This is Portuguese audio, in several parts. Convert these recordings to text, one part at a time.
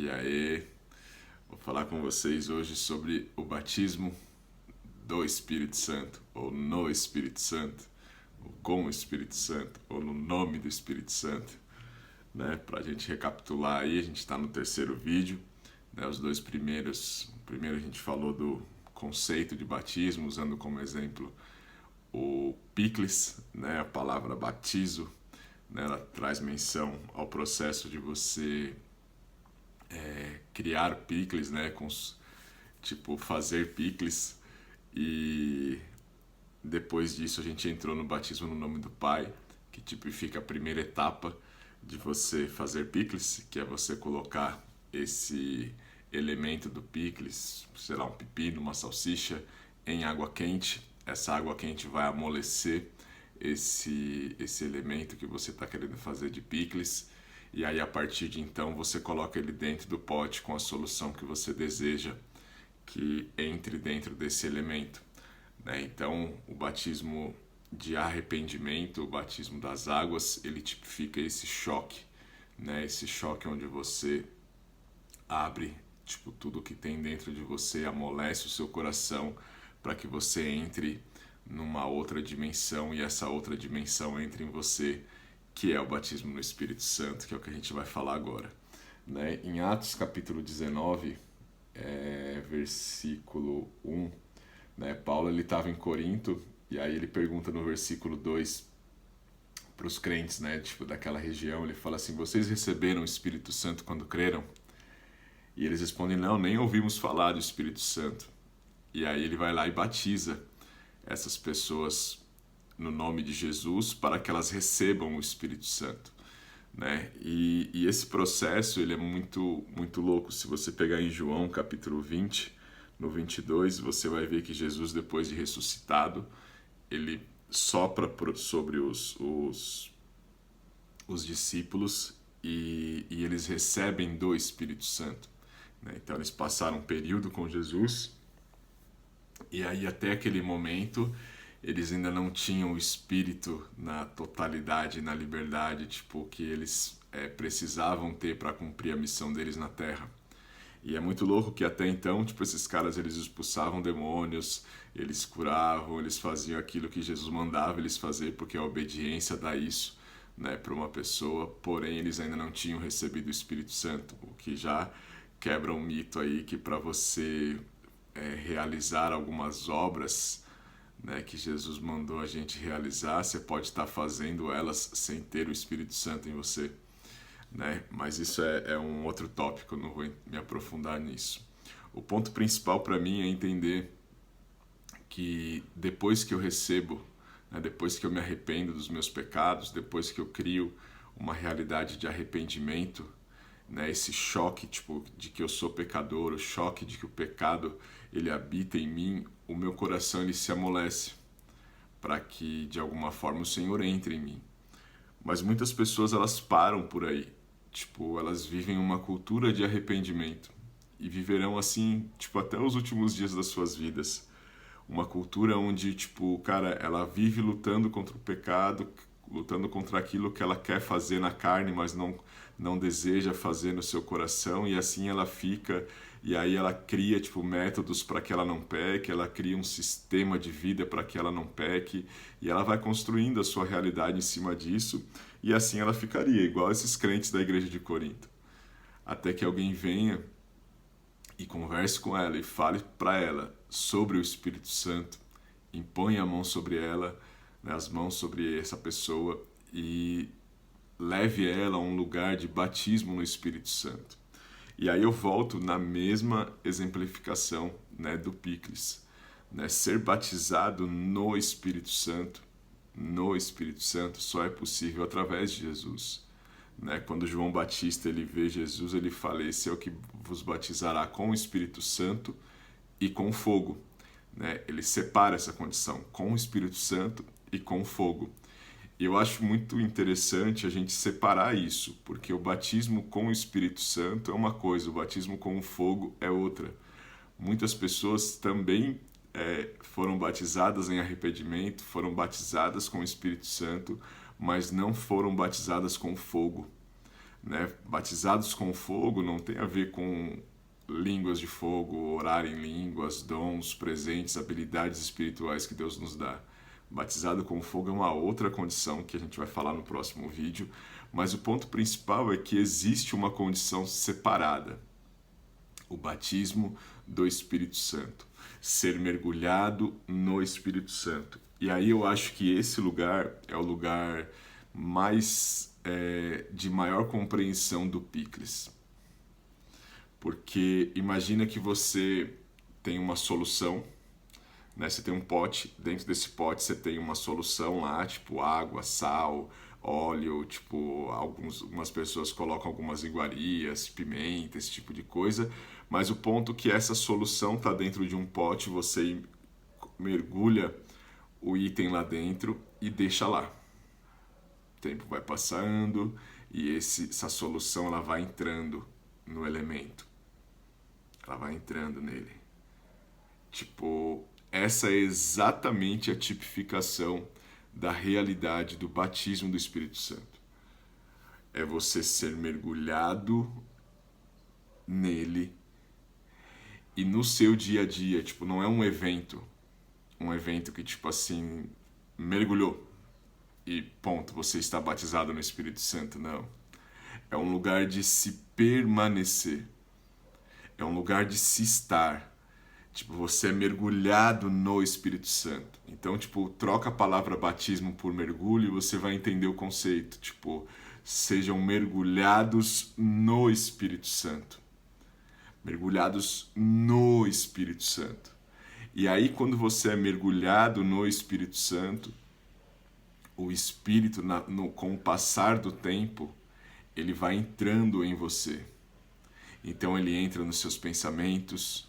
E aí, vou falar com vocês hoje sobre o batismo do Espírito Santo, ou no Espírito Santo, ou com o Espírito Santo, ou no nome do Espírito Santo, né? Para a gente recapitular aí, a gente está no terceiro vídeo, né? Os dois primeiros, o primeiro a gente falou do conceito de batismo, usando como exemplo o picles, né? A palavra batizo, né? Ela traz menção ao processo de você criar picles, né? Tipo, fazer picles. E depois disso a gente entrou no batismo no nome do Pai, que tipifica a primeira etapa de você fazer picles, que é você colocar esse elemento do picles, sei lá, um pepino, uma salsicha, em água quente. Essa água quente vai amolecer esse elemento que você está querendo fazer de picles. E aí, a partir de então, você coloca ele dentro do pote com a solução que você deseja que entre dentro desse elemento, né? Então, o batismo de arrependimento, o batismo das águas, ele tipifica esse choque, né? Esse choque onde você abre, tipo, tudo que tem dentro de você, amolece o seu coração para que você entre numa outra dimensão e essa outra dimensão entre em você, que é o batismo no Espírito Santo, que é o que a gente vai falar agora, né? Em Atos capítulo 19, versículo 1, né? Paulo ele estava em Corinto e aí ele pergunta no versículo 2 para os crentes, né, tipo, daquela região, ele fala assim: vocês receberam o Espírito Santo quando creram? E eles respondem: não, nem ouvimos falar do Espírito Santo. E aí ele vai lá e batiza essas pessoas no nome de Jesus para que elas recebam o Espírito Santo, né? E esse processo ele é muito, muito louco. Se você pegar em João capítulo 20, no 22, você vai ver que Jesus, depois de ressuscitado, ele sopra sobre os discípulos e eles recebem do Espírito Santo, né? Então eles passaram um período com Jesus e aí até aquele momento eles ainda não tinham o Espírito na totalidade, na liberdade, tipo, que eles precisavam ter para cumprir a missão deles na Terra. E é muito louco que até então, tipo, esses caras, eles expulsavam demônios, eles curavam, eles faziam aquilo que Jesus mandava eles fazer, porque a obediência dá isso, né, para uma pessoa, porém eles ainda não tinham recebido o Espírito Santo, o que já quebra um mito aí que para você realizar algumas obras, né, que Jesus mandou a gente realizar, você pode estar fazendo elas sem ter o Espírito Santo em você, né? Mas isso é um outro tópico, eu não vou me aprofundar nisso. O ponto principal para mim é entender que depois que eu recebo, né, depois que eu me arrependo dos meus pecados, depois que eu crio uma realidade de arrependimento, né, esse choque, tipo, de que eu sou pecador, o choque de que o pecado ele habita em mim, o meu coração ele se amolece para que de alguma forma o Senhor entre em mim. Mas muitas pessoas elas param por aí, tipo, elas vivem uma cultura de arrependimento e viverão assim, tipo, até os últimos dias das suas vidas. Uma cultura onde, tipo, cara, ela vive lutando contra o pecado, lutando contra aquilo que ela quer fazer na carne, mas não deseja fazer no seu coração, e assim ela fica, e aí ela cria, tipo, métodos para que ela não peque, ela cria um sistema de vida para que ela não peque, e ela vai construindo a sua realidade em cima disso, e assim ela ficaria, igual esses crentes da igreja de Corinto. Até que alguém venha e converse com ela e fale para ela sobre o Espírito Santo, imponha a mão sobre ela, né, as mãos sobre essa pessoa e leve ela a um lugar de batismo no Espírito Santo. E aí eu volto na mesma exemplificação, né, do picles, né, ser batizado no Espírito Santo só é possível através de Jesus. Né? Quando João Batista ele vê Jesus, ele fala: esse é o que vos batizará com o Espírito Santo e com fogo. Né? Ele separa essa condição, com o Espírito Santo e com fogo. E eu acho muito interessante a gente separar isso, porque o batismo com o Espírito Santo é uma coisa, o batismo com o fogo é outra. Muitas pessoas também foram batizadas em arrependimento, foram batizadas com o Espírito Santo, mas não foram batizadas com fogo. né? Batizados com fogo não tem a ver com línguas de fogo, orar em línguas, dons, presentes, habilidades espirituais que Deus nos dá. Batizado com fogo é uma outra condição que a gente vai falar no próximo vídeo, mas o ponto principal é que existe uma condição separada: o batismo do Espírito Santo, ser mergulhado no Espírito Santo. E aí eu acho que esse lugar é o lugar mais de maior compreensão do Picles. Porque imagina que você tem uma solução, né? Você tem um pote, dentro desse pote você tem uma solução lá, tipo água, sal, óleo, tipo algumas pessoas colocam algumas iguarias, pimenta, esse tipo de coisa, mas o ponto é que essa solução está dentro de um pote, você mergulha o item lá dentro e deixa lá. O tempo vai passando e essa solução ela vai entrando no elemento. Ela vai entrando nele. Tipo, essa é exatamente a tipificação da realidade do batismo do Espírito Santo. É você ser mergulhado nele e no seu dia a dia, tipo, não é um evento que, tipo assim, mergulhou e ponto, você está batizado no Espírito Santo, não. É um lugar de se permanecer. É um lugar de se estar. Tipo, você é mergulhado no Espírito Santo. Então, tipo, troca a palavra batismo por mergulho e você vai entender o conceito. Tipo, sejam mergulhados no Espírito Santo. Mergulhados no Espírito Santo. E aí, quando você é mergulhado no Espírito Santo, o Espírito, com o passar do tempo, ele vai entrando em você. Então ele entra nos seus pensamentos,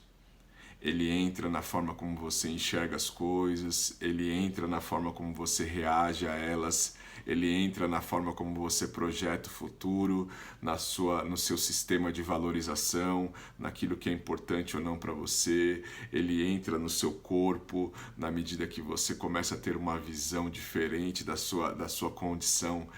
ele entra na forma como você enxerga as coisas, ele entra na forma como você reage a elas, ele entra na forma como você projeta o futuro, no seu sistema de valorização, naquilo que é importante ou não para você, ele entra no seu corpo, na medida que você começa a ter uma visão diferente da sua condição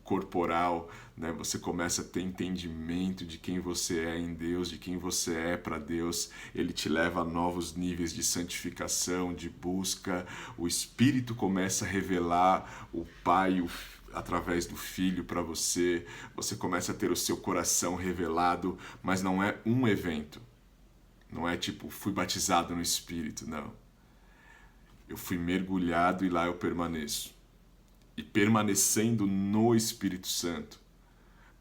corporal, né? Você começa a ter entendimento de quem você é em Deus, de quem você é para Deus. Ele te leva a novos níveis de santificação, de busca. O Espírito começa a revelar o Pai através do Filho para você. Você começa a ter o seu coração revelado, mas não é um evento. Não é tipo, fui batizado no Espírito, não. Eu fui mergulhado e lá eu permaneço. E permanecendo no Espírito Santo,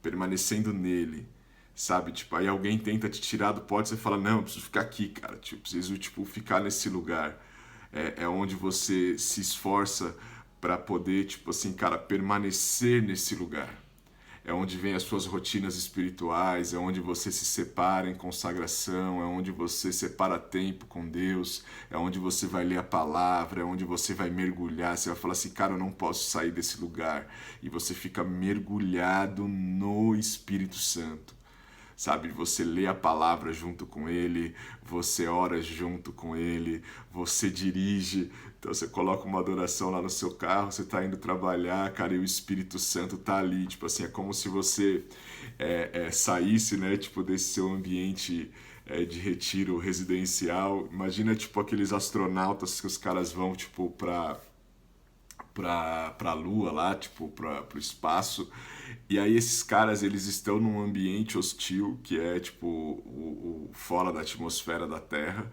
permanecendo nele, sabe? Tipo, aí alguém tenta te tirar do pote, você fala, não, eu preciso ficar aqui, cara, tipo, preciso ficar nesse lugar. É onde você se esforça para poder, tipo assim, cara, permanecer nesse lugar. É onde vem as suas rotinas espirituais, é onde você se separa em consagração, é onde você separa tempo com Deus, é onde você vai ler a palavra, é onde você vai mergulhar, você vai falar assim, cara, eu não posso sair desse lugar. E você fica mergulhado no Espírito Santo. Sabe, você lê a palavra junto com ele, você ora junto com ele, você dirige, então você coloca uma adoração lá no seu carro, você está indo trabalhar, cara, e o Espírito Santo tá ali, tipo assim, é como se você saísse, né, tipo, desse seu ambiente de retiro residencial. Imagina, tipo, aqueles astronautas que os caras vão, tipo, pra Lua lá, tipo, pro espaço. E aí esses caras, eles estão num ambiente hostil, que é, tipo, fora da atmosfera da Terra.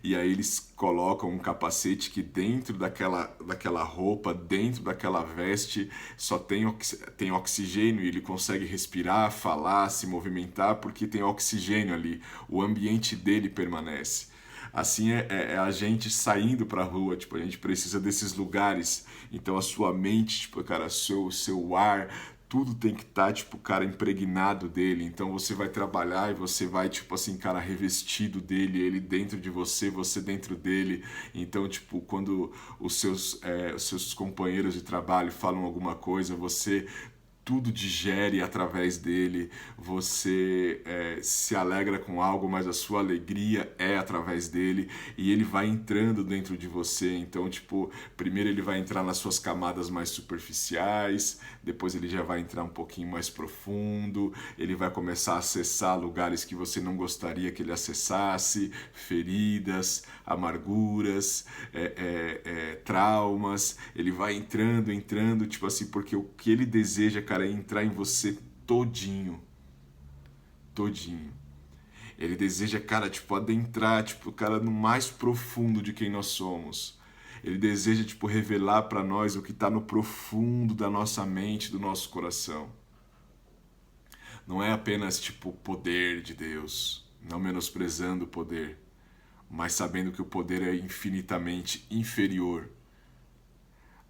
E aí eles colocam um capacete que dentro daquela roupa, dentro daquela veste, só tem oxigênio e ele consegue respirar, falar, se movimentar, porque tem oxigênio ali. O ambiente dele permanece. Assim é a gente saindo pra rua, tipo, a gente precisa desses lugares. Então a sua mente, tipo, cara, seu ar, tudo tem que estar, tipo, cara, impregnado dele. Então você vai trabalhar e você vai, tipo assim, cara, revestido dele, ele dentro de você dentro dele. Então, tipo, quando os seus companheiros de trabalho falam alguma coisa, você tudo digere através dele, você se alegra com algo, mas a sua alegria é através dele, e ele vai entrando dentro de você. Então, tipo, primeiro ele vai entrar nas suas camadas mais superficiais, depois ele já vai entrar um pouquinho mais profundo, ele vai começar a acessar lugares que você não gostaria que ele acessasse, feridas, amarguras, traumas. Ele vai entrando, tipo assim, porque o que ele deseja, cara, é entrar em você todinho. Ele deseja, cara, tipo, adentrar, tipo, cara, no mais profundo de quem nós somos. Ele deseja, tipo, revelar para nós o que está no profundo da nossa mente, do nosso coração. Não é apenas, tipo, o poder de Deus, não menosprezando o poder, mas sabendo que o poder é infinitamente inferior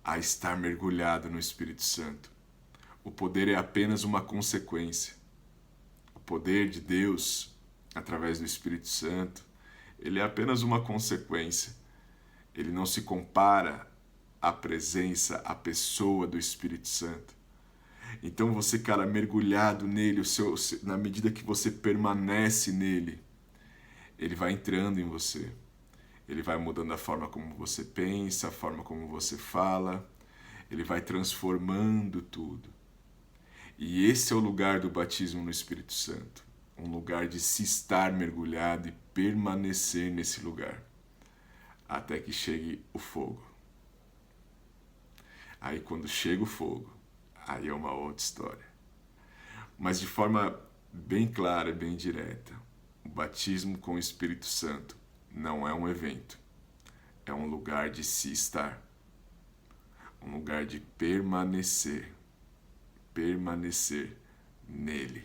a estar mergulhado no Espírito Santo. O poder é apenas uma consequência. O poder de Deus, através do Espírito Santo, ele é apenas uma consequência. Ele não se compara à presença, à pessoa do Espírito Santo. Então você, cara, mergulhado nele, na medida que você permanece nele, ele vai entrando em você. Ele vai mudando a forma como você pensa, a forma como você fala. Ele vai transformando tudo. E esse é o lugar do batismo no Espírito Santo. Um lugar de se estar mergulhado e permanecer nesse lugar. Até que chegue o fogo. Aí quando chega o fogo, aí é uma outra história. Mas de forma bem clara, bem direta, o batismo com o Espírito Santo não é um evento. É um lugar de se estar. Um lugar de permanecer. Permanecer nele.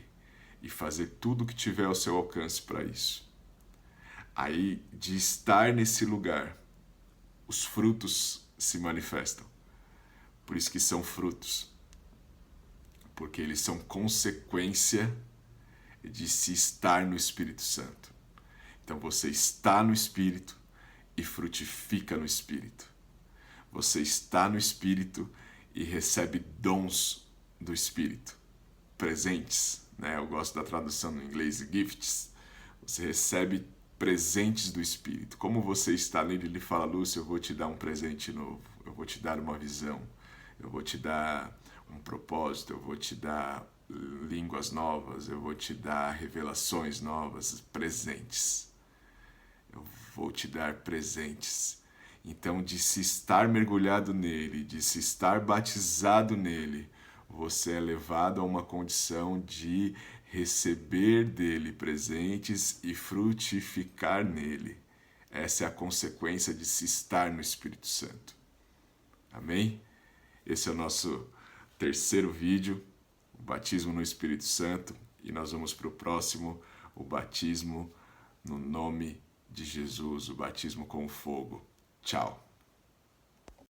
E fazer tudo o que tiver ao seu alcance para isso. Aí, de estar nesse lugar, os frutos se manifestam. Por isso que são frutos. Porque eles são consequência de se estar no Espírito Santo. Então você está no Espírito e frutifica no Espírito. Você está no Espírito e recebe dons do Espírito. Presentes, né? Eu gosto da tradução no inglês, gifts. Você recebe presentes do Espírito. Como você está nele, ele fala: Lúcio, eu vou te dar um presente novo. Eu vou te dar uma visão. Eu vou te dar um propósito. Eu vou te dar línguas novas. Eu vou te dar revelações novas, presentes. Eu vou te dar presentes. Então, de se estar mergulhado nele, de se estar batizado nele, você é levado a uma condição de receber dele presentes e frutificar nele. Essa é a consequência de se estar no Espírito Santo. Amém? Esse é o nosso terceiro vídeo, o batismo no Espírito Santo, e nós vamos para o próximo, o batismo no nome de Jesus, o batismo com fogo. Tchau.